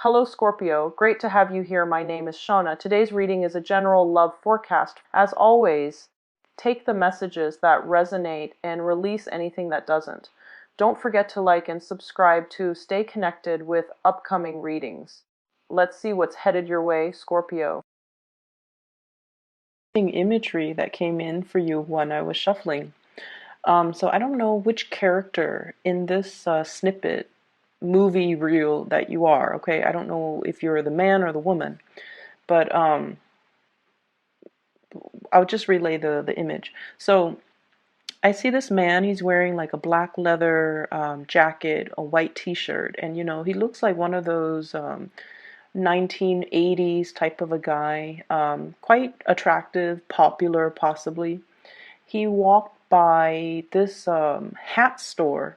Hello Scorpio, great to have you here. My name is Shauna. Today's reading is a general love forecast. As always, take the messages that resonate and release anything that doesn't. Don't forget to like and subscribe to stay connected with upcoming readings. Let's see what's headed your way, Scorpio. Imagery that came in for you when I was shuffling. So I don't know which character in this snippet movie reel that you are. Okay, I don't know if you're the man or the woman, but I'll just relay the image. So I see this man. He's wearing like a black leather jacket, a white T-shirt, and he looks like one of those 1980s type of a guy. Quite attractive, popular, possibly. He walked by this hat store,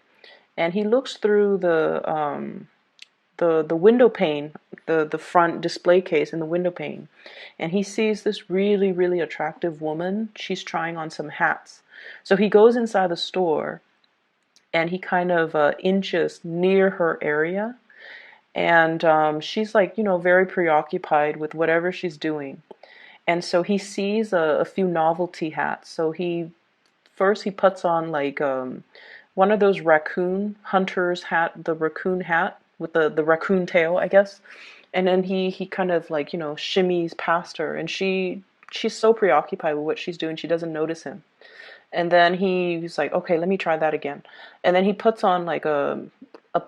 and he looks through the window pane, the front display case in the window pane, and he sees this really, really attractive woman. She's trying on some hats. So he goes inside the store, and he kind of inches near her area, and she's like, very preoccupied with whatever she's doing. And so he sees a few novelty hats. So he puts on like one of those raccoon hunters hat, the raccoon hat with the raccoon tail, I guess. And then he kind of like, shimmies past her, and she's so preoccupied with what she's doing, she doesn't notice him. And then he's like, okay, let me try that again. And then he puts on like a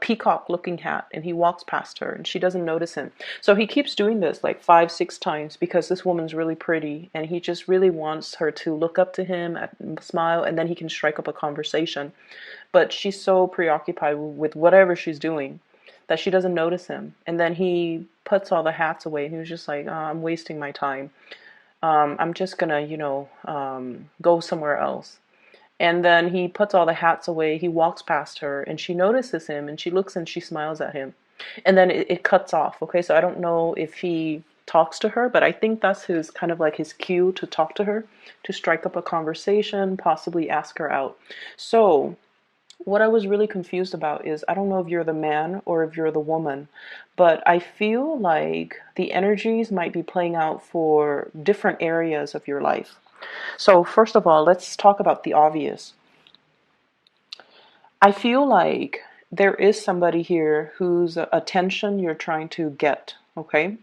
peacock looking hat, and he walks past her, and she doesn't notice him. So he keeps doing this like 5, 6 times because this woman's really pretty, and he just really wants her to look up to him and smile, and then he can strike up a conversation. But she's so preoccupied with whatever she's doing that she doesn't notice him. And then he puts all the hats away, and he was just like, oh, I'm wasting my time. I'm just gonna, go somewhere else. And then he puts all the hats away. He walks past her, and she notices him, and she looks and she smiles at him. And then it cuts off. Okay, so I don't know if he talks to her, but I think that's his kind of like his cue to talk to her, to strike up a conversation, possibly ask her out. So what I was really confused about is, I don't know if you're the man or if you're the woman, but I feel like the energies might be playing out for different areas of your life. So first of all, let's talk about the obvious. I feel like there is somebody here whose attention you're trying to get, okay?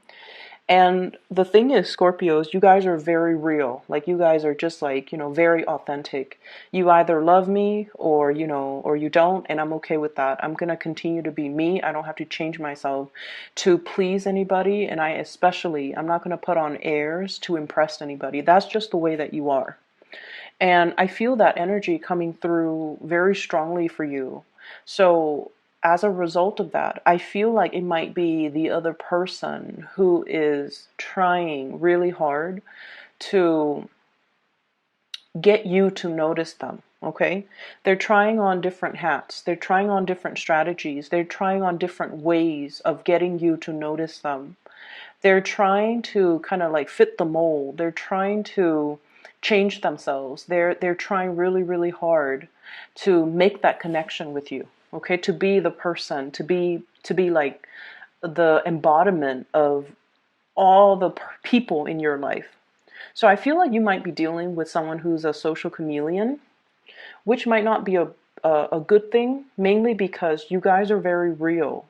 And the thing is, Scorpios, you guys are very real. Like, you guys are just like, very authentic. You either love me or, or you don't, and I'm okay with that. I'm going to continue to be me. I don't have to change myself to please anybody. And I'm not going to put on airs to impress anybody. That's just the way that you are. And I feel that energy coming through very strongly for you. So as a result of that, I feel like it might be the other person who is trying really hard to get you to notice them. Okay? They're trying on different hats. They're trying on different strategies. They're trying on different ways of getting you to notice them. They're trying to kind of like fit the mold. They're trying to change themselves. They're trying really, really hard to make that connection with you. Okay, to be the person, to be like the embodiment of all the people in your life. So I feel like you might be dealing with someone who's a social chameleon, which might not be a good thing, mainly because you guys are very real.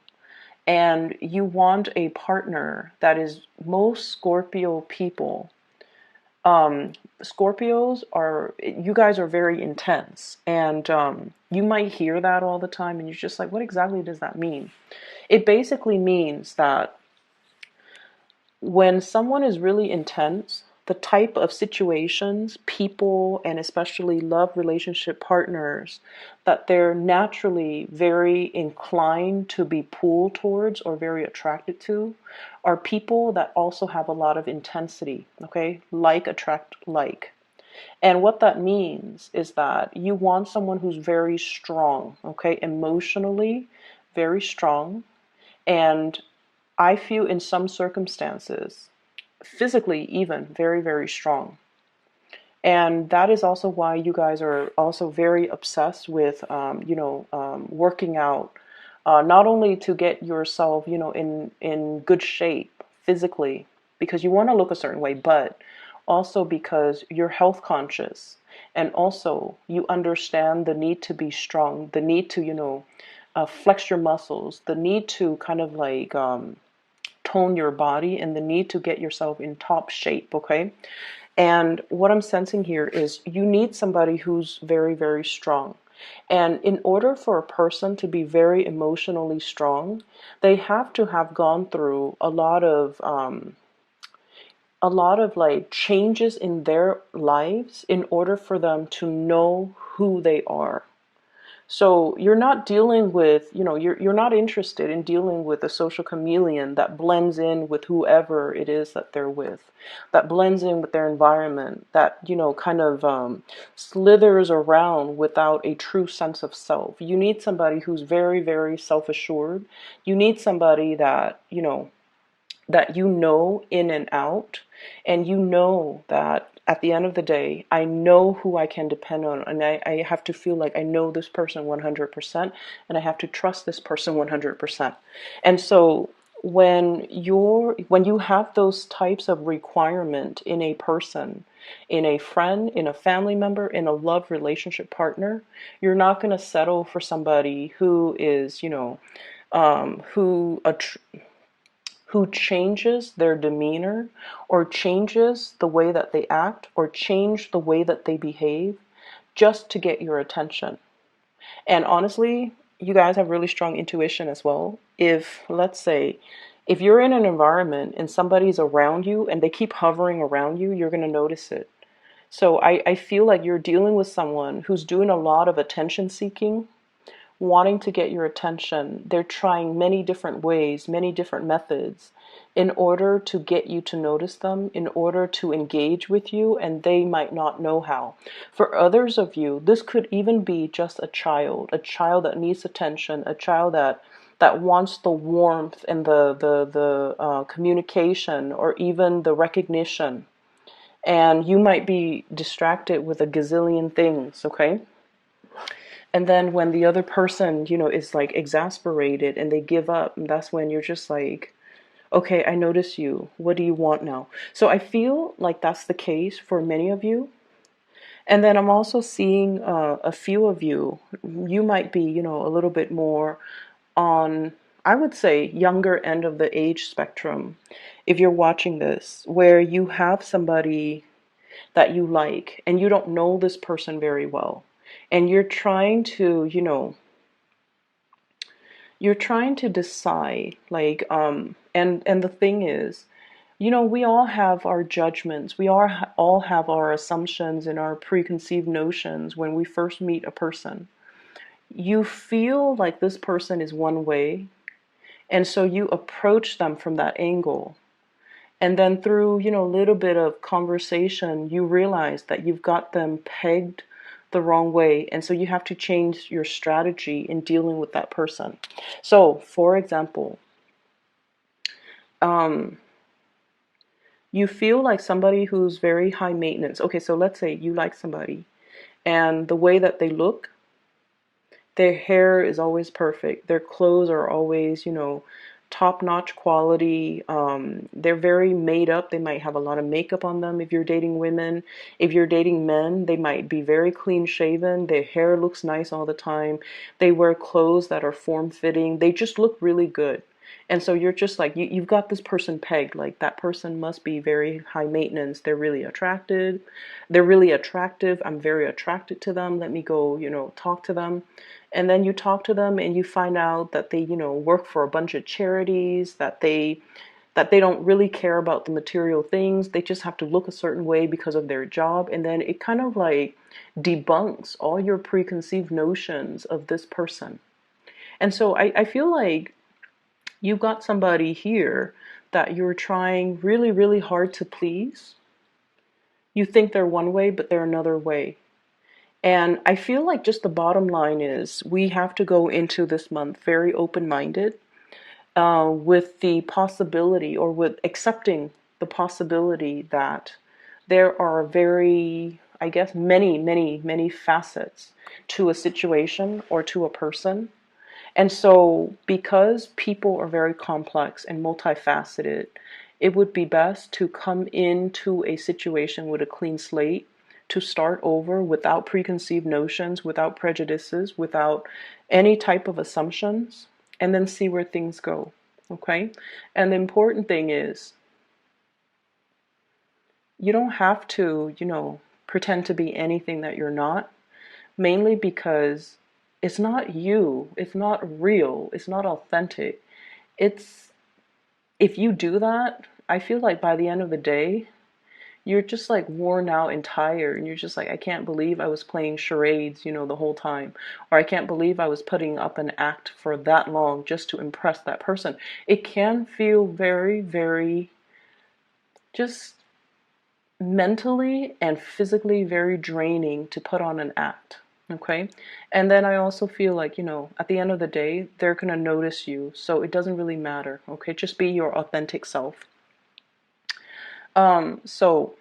And you want a partner that is, most Scorpio people, Scorpios you guys are very intense, and you might hear that all the time, and you're just like, what exactly does that mean? It basically means that when someone is really intense, the type of situations, people, and especially love relationship partners that they're naturally very inclined to be pulled towards or very attracted to are people that also have a lot of intensity, okay? Like attract like. And what that means is that you want someone who's very strong, okay? Emotionally, very strong. And I feel in some circumstances, physically even, very, very strong. And that is also why you guys are also very obsessed with, working out, not only to get yourself, in good shape physically, because you want to look a certain way, but also because you're health conscious, and also you understand the need to be strong, the need to, flex your muscles, the need to kind of like tone your body, and the need to get yourself in top shape, okay? And what I'm sensing here is you need somebody who's very, very strong. And in order for a person to be very emotionally strong, they have to have gone through a lot of like changes in their lives in order for them to know who they are. So you're not dealing with, you're not interested in dealing with a social chameleon that blends in with whoever it is that they're with, that blends in with their environment, that, kind of slithers around without a true sense of self. You need somebody who's very, very self-assured. You need somebody that, in and out, and that at the end of the day, I know who I can depend on, and I have to feel like I know this person 100%, and I have to trust this person 100%. And so when you have those types of requirement in a person, in a friend, in a family member, in a love relationship partner, you're not going to settle for somebody who is, who changes their demeanor, or changes the way that they act, or change the way that they behave just to get your attention. And honestly, you guys have really strong intuition as well. If, let's say, if you're in an environment and somebody's around you and they keep hovering around you, you're going to notice it. So I feel like you're dealing with someone who's doing a lot of attention seeking, wanting to get your attention. They're trying many different ways, many different methods in order to get you to notice them, in order to engage with you, and they might not know how. For others of you, this could even be just a child that needs attention, a child that wants the warmth and the communication, or even the recognition. And you might be distracted with a gazillion things, okay? And then when the other person, is like exasperated and they give up, and that's when you're just like, okay, I notice you. What do you want now? So I feel like that's the case for many of you. And then I'm also seeing a few of you. You might be, a little bit more on, I would say, younger end of the age spectrum. If you're watching this, where you have somebody that you like and you don't know this person very well, and you're trying to decide, like, and the thing is, we all have our judgments, all have our assumptions and our preconceived notions when we first meet a person. You feel like this person is one way, and so you approach them from that angle. And then through, a little bit of conversation, you realize that you've got them pegged the wrong way. And so you have to change your strategy in dealing with that person. So, for example, you feel like somebody who's very high maintenance. Okay, so let's say you like somebody, and the way that they look, their hair is always perfect. Their clothes are always, top-notch quality. They're very made up. They might have a lot of makeup on them if you're dating women. If you're dating men, they might be very clean-shaven. Their hair looks nice all the time. They wear clothes that are form-fitting. They just look really good. And so you're just like, you've got this person pegged. Like, that person must be very high maintenance. They're really attracted. They're really attractive. I'm very attracted to them. Let me go, talk to them. And then you talk to them and you find out that they, work for a bunch of charities, that they don't really care about the material things. They just have to look a certain way because of their job. And then it kind of like debunks all your preconceived notions of this person. And so I feel like you've got somebody here that you're trying really, really hard to please. You think they're one way, but they're another way. And I feel like just the bottom line is we have to go into this month very open-minded, with the possibility, or with accepting the possibility, that there are very, I guess, many, many, many facets to a situation or to a person. And so, because people are very complex and multifaceted, it would be best to come into a situation with a clean slate, to start over without preconceived notions, without prejudices, without any type of assumptions, and then see where things go. Okay? And the important thing is, you don't have to, pretend to be anything that you're not, mainly because it's not you, it's not real, it's not authentic. It's, if you do that, I feel like by the end of the day, you're just like worn out and tired, and you're just like, I can't believe I was playing charades, the whole time. Or I can't believe I was putting up an act for that long just to impress that person. It can feel very, very just mentally and physically very draining to put on an act. Okay. And then I also feel like, at the end of the day, they're going to notice you. So it doesn't really matter. Okay. Just be your authentic self. So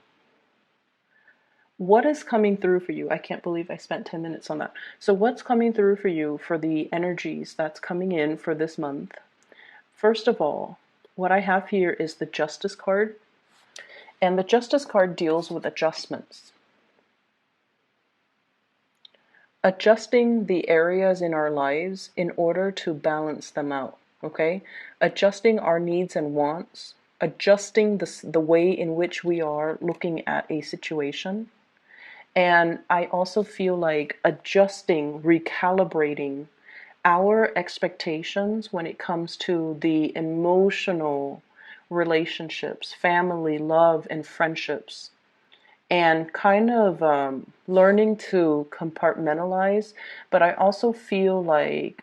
what is coming through for you? I can't believe I spent 10 minutes on that. So what's coming through for you for the energies that's coming in for this month? First of all, what I have here is the Justice card. And the Justice card deals with adjustments. Adjusting the areas in our lives in order to balance them out, okay? Adjusting our needs and wants, adjusting the way in which we are looking at a situation. And I also feel like adjusting, recalibrating our expectations when it comes to the emotional relationships, family, love, and friendships. And kind of learning to compartmentalize, but I also feel like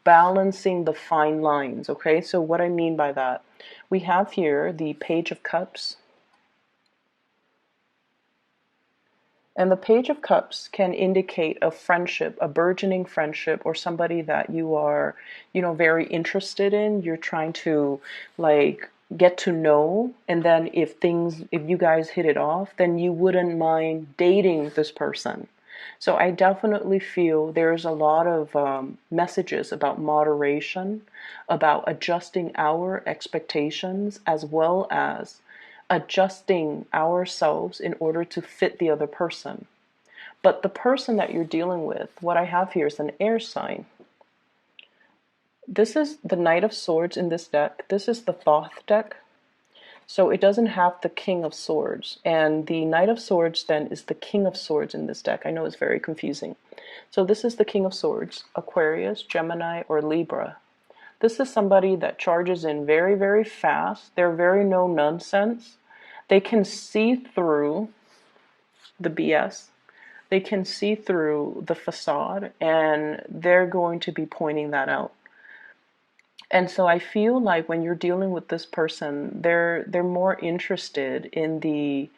balancing the fine lines, okay? So what I mean by that, we have here the Page of Cups. And the Page of Cups can indicate a friendship, a burgeoning friendship, or somebody that you are, very interested in. You're trying to like get to know. And then if you guys hit it off, then you wouldn't mind dating this person. So I definitely feel there's a lot of messages about moderation, about adjusting our expectations, as well as adjusting ourselves in order to fit the other person. But the person that you're dealing with, what I have here is an air sign. This is the Knight of Swords in this deck. This is the Thoth deck. So it doesn't have the King of Swords. And the Knight of Swords then is the King of Swords in this deck. I know it's very confusing. So this is the King of Swords, Aquarius, Gemini, or Libra. This is somebody that charges in very, very fast. They're very no nonsense. They can see through the BS. They can see through the facade, and they're going to be pointing that out. And so I feel like when you're dealing with this person, they're more interested in the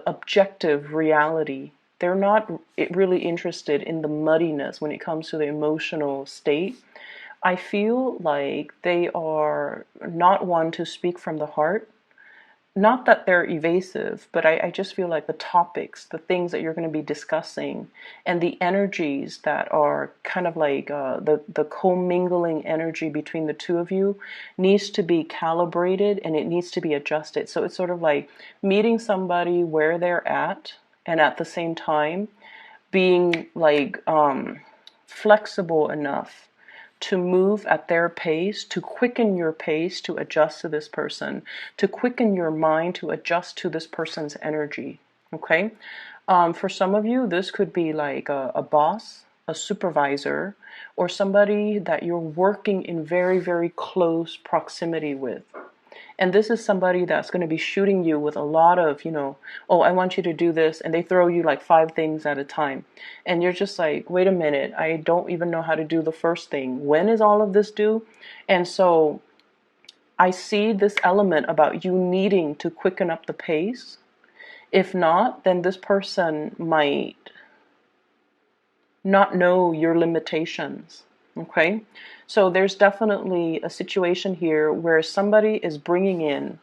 objective reality. They're not really interested in the muddiness when it comes to the emotional state. I feel like they are not one to speak from the heart. Not that they're evasive, but I just feel like the topics, the things that you're going to be discussing, and the energies that are kind of like the commingling energy between the two of you needs to be calibrated, and it needs to be adjusted. So it's sort of like meeting somebody where they're at, and at the same time being like flexible enough to move at their pace, to quicken your pace to adjust to this person, to quicken your mind to adjust to this person's energy. Okay? For some of you, this could be like a boss, a supervisor, or somebody that you're working in very, very close proximity with. And this is somebody that's going to be shooting you with a lot of, oh, I want you to do this. And they throw you like 5 things at a time. And you're just like, wait a minute, I don't even know how to do the first thing. When is all of this due? And so I see this element about you needing to quicken up the pace. If not, then this person might not know your limitations. Okay? So there's definitely a situation here where somebody is bringing in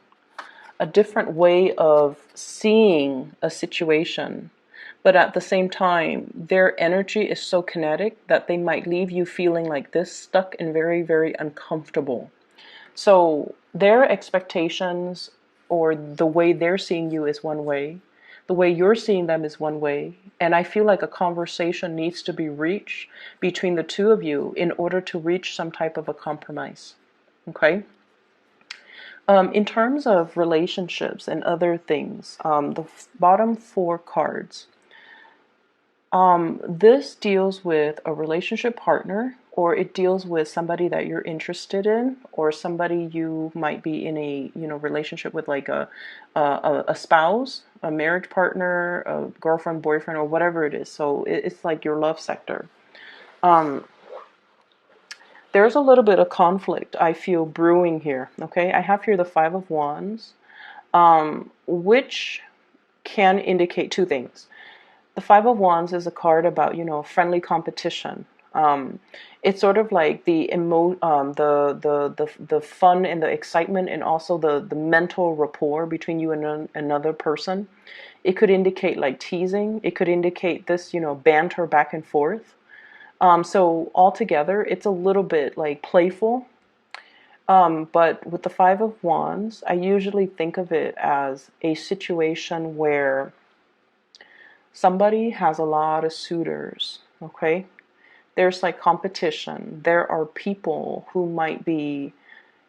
a different way of seeing a situation. But at the same time, their energy is so kinetic that they might leave you feeling like this, stuck and very, very uncomfortable. So their expectations or the way they're seeing you is one way. The way you're seeing them is one way. And I feel like a conversation needs to be reached between the two of you in order to reach some type of a compromise. Okay? In terms of relationships and other things, the bottom four cards, this deals with a relationship partner, or it deals with somebody that you're interested in, or somebody you might be in a relationship with, like a spouse, a marriage partner, a girlfriend, boyfriend, or whatever it is. So it's like your love sector. There's a little bit of conflict I feel brewing here. Okay, I have here the Five of Wands, which can indicate two things. The Five of Wands is a card about, friendly competition. It's sort of like the fun and the excitement, and also the mental rapport between you and another person. It could indicate like teasing. It could indicate this, banter back and forth. So altogether, it's a little bit like playful. But with the Five of Wands, I usually think of it as a situation where somebody has a lot of suitors, okay? There's like competition. There are people who might be,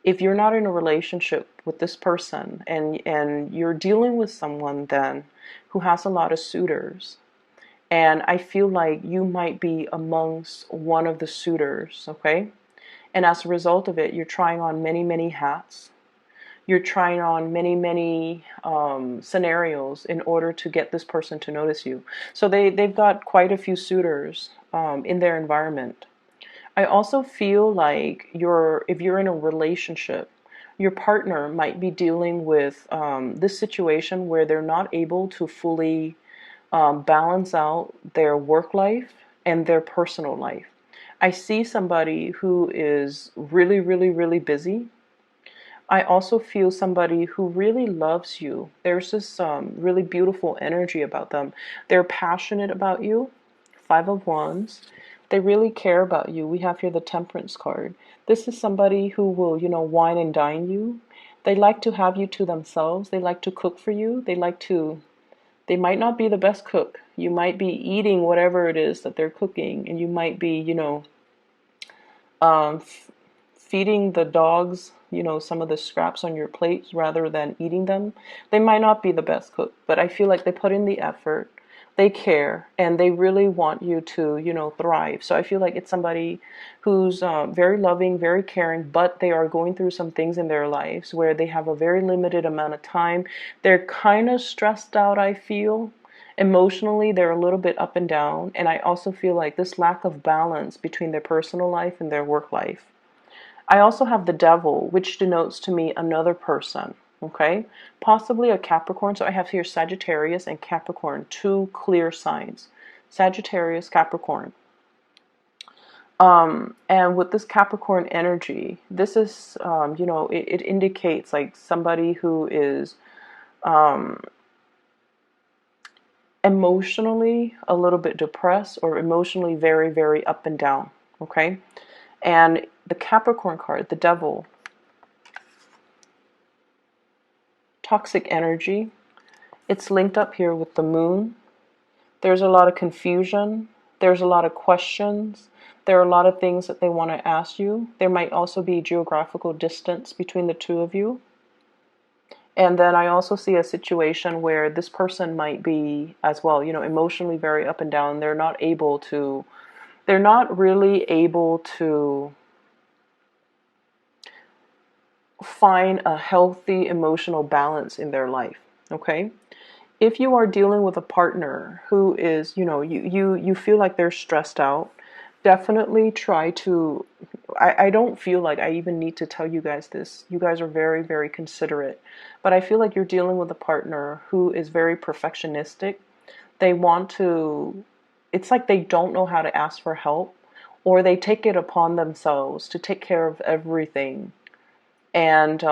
if you're not in a relationship with this person and you're dealing with someone then who has a lot of suitors, and I feel like you might be amongst one of the suitors, okay? And as a result of it, you're trying on many, many hats. You're trying on many, many scenarios in order to get this person to notice you. So they've got quite a few suitors in their environment. I also feel like if you're in a relationship, your partner might be dealing with this situation where they're not able to fully balance out their work life and their personal life. I see somebody who is really, really, really busy. I also feel somebody who really loves you. There's this really beautiful energy about them. They're passionate about you. Five of Wands. They really care about you. We have here the Temperance card. This is somebody who will, wine and dine you. They like to have you to themselves. They like to cook for you. They might not be the best cook. You might be eating whatever it is that they're cooking, and you might be, um, feeding the dogs, some of the scraps on your plates rather than eating them. They might not be the best cook, but I feel like they put in the effort, they care, and they really want you to, thrive. So I feel like it's somebody who's very loving, very caring, but they are going through some things in their lives where they have a very limited amount of time. They're kind of stressed out, I feel. Emotionally, they're a little bit up and down, and I also feel like this lack of balance between their personal life and their work life. I also have the Devil, which denotes to me another person, okay? Possibly a Capricorn. So I have here Sagittarius and Capricorn, two clear signs. Sagittarius, Capricorn. And with this Capricorn energy, this is, it indicates like somebody who is emotionally a little bit depressed, or emotionally very, very up and down, okay? And the Capricorn card, the Devil, toxic energy, it's linked up here with the Moon. There's a lot of confusion. There's a lot of questions. There are a lot of things that they want to ask you. There might also be geographical distance between the two of you. And then I also see a situation where this person might be as well, emotionally very up and down. They're not really able to find a healthy emotional balance in their life, okay? If you are dealing with a partner who is, you feel like they're stressed out, definitely try to, I don't feel like I even need to tell you guys this. You guys are very, very considerate. But I feel like you're dealing with a partner who is very perfectionistic. They want to, it's like they don't know how to ask for help, or they take it upon themselves to take care of everything. And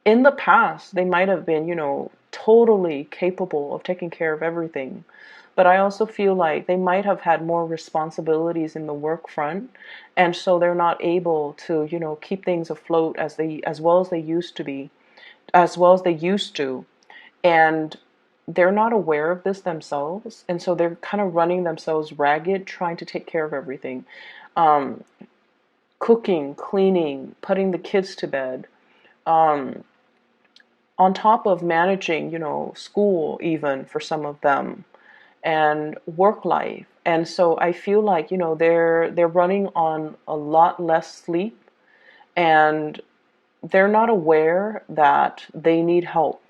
in the past, they might have been, totally capable of taking care of everything. But I also feel like they might have had more responsibilities in the work front, and so they're not able to, keep things afloat as well as they used to be, as well as they used to. And they're not aware of this themselves, and so they're kind of running themselves ragged, trying to take care of everything. Um, Cooking, cleaning, putting the kids to bed, um, on top of managing, school even for some of them, and work life. And so I feel like, they're running on a lot less sleep, and they're not aware that they need help.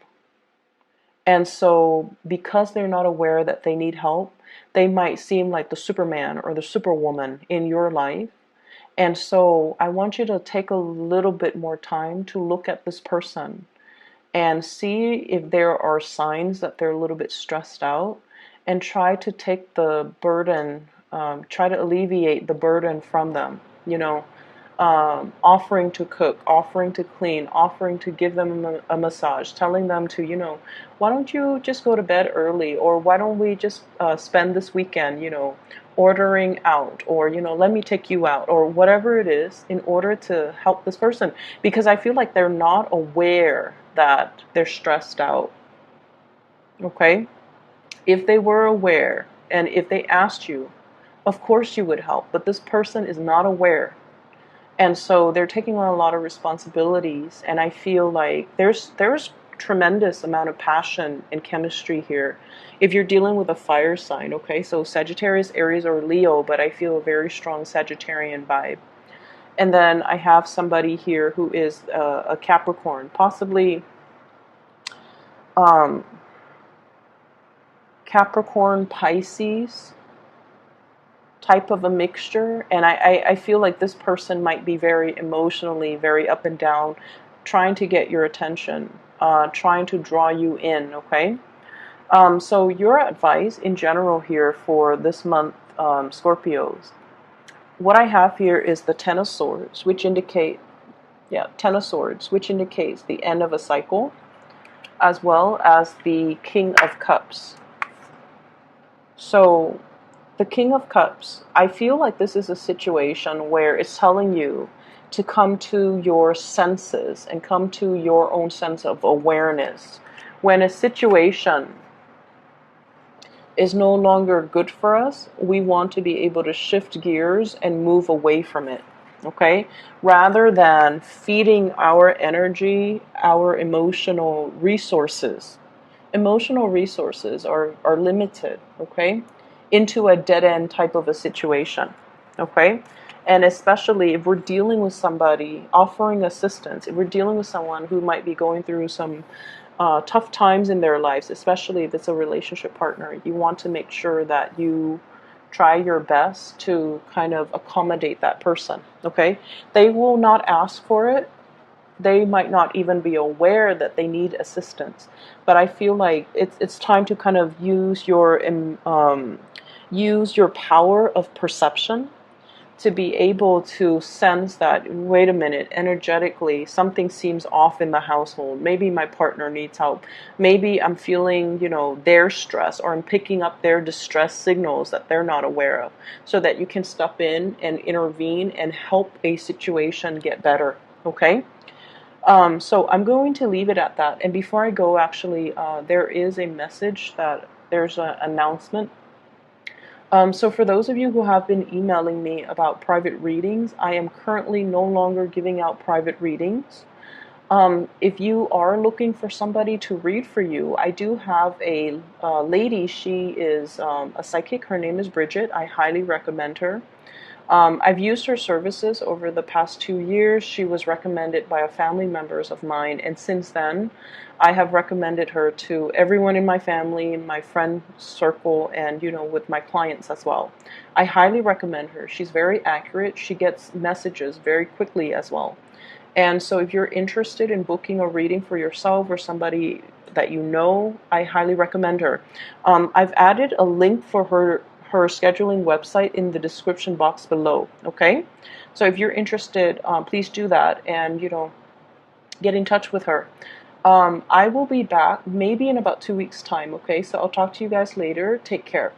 And so because they're not aware that they need help, they might seem like the Superman or the Superwoman in your life. And so I want you to take a little bit more time to look at this person and see if there are signs that they're a little bit stressed out, and try to take the burden, try to alleviate the burden from them, offering to cook, offering to clean, offering to give them a massage, telling them to, why don't you just go to bed early, or why don't we just spend this weekend, ordering out, or, let me take you out, or whatever it is, in order to help this person. Because I feel like they're not aware that they're stressed out. Okay? If they were aware, and if they asked you, of course you would help, but this person is not aware. And so they're taking on a lot of responsibilities, and I feel like there's tremendous amount of passion and chemistry here. If you're dealing with a fire sign, okay, so Sagittarius, Aries, or Leo, but I feel a very strong Sagittarian vibe. And then I have somebody here who is a Capricorn, possibly um, Capricorn, Pisces type of a mixture. And I feel like this person might be very emotionally, very up and down, trying to get your attention, trying to draw you in, okay? So your advice in general here for this month, Scorpios, what I have here is the Ten of Swords, which indicate, yeah, Ten of Swords, which indicates the end of a cycle, as well as the King of Cups. So the King of Cups, I feel like this is a situation where it's telling you to come to your senses and come to your own sense of awareness. When a situation is no longer good for us, we want to be able to shift gears and move away from it, okay? Rather than feeding our energy, our emotional resources. Emotional resources are limited, okay? Into a dead-end type of a situation, okay? And especially if we're dealing with somebody offering assistance, if we're dealing with someone who might be going through some tough times in their lives, especially if it's a relationship partner, you want to make sure that you try your best to kind of accommodate that person, okay? They will not ask for it. They might not even be aware that they need assistance. But I feel like it's time to kind of use your power of perception to be able to sense that, wait a minute, energetically, something seems off in the household. Maybe my partner needs help. Maybe I'm feeling, their stress, or I'm picking up their distress signals that they're not aware of, so that you can step in and intervene and help a situation get better, okay? So I'm going to leave it at that. And before I go, actually, there is a message that there's an announcement. So for those of you who have been emailing me about private readings, I am currently no longer giving out private readings. If you are looking for somebody to read for you, I do have a lady. She is a psychic. Her name is Bridget. I highly recommend her. I've used her services over the past 2 years. She was recommended by a family members of mine, and since then, I have recommended her to everyone in my family, my friend circle, and with my clients as well. I highly recommend her. She's very accurate. She gets messages very quickly as well. And so if you're interested in booking a reading for yourself or somebody that you know, I highly recommend her. I've added a link for her scheduling website in the description box below, okay? So if you're interested, please do that. And, get in touch with her. I will be back maybe in about 2 weeks' time, okay? So I'll talk to you guys later. Take care.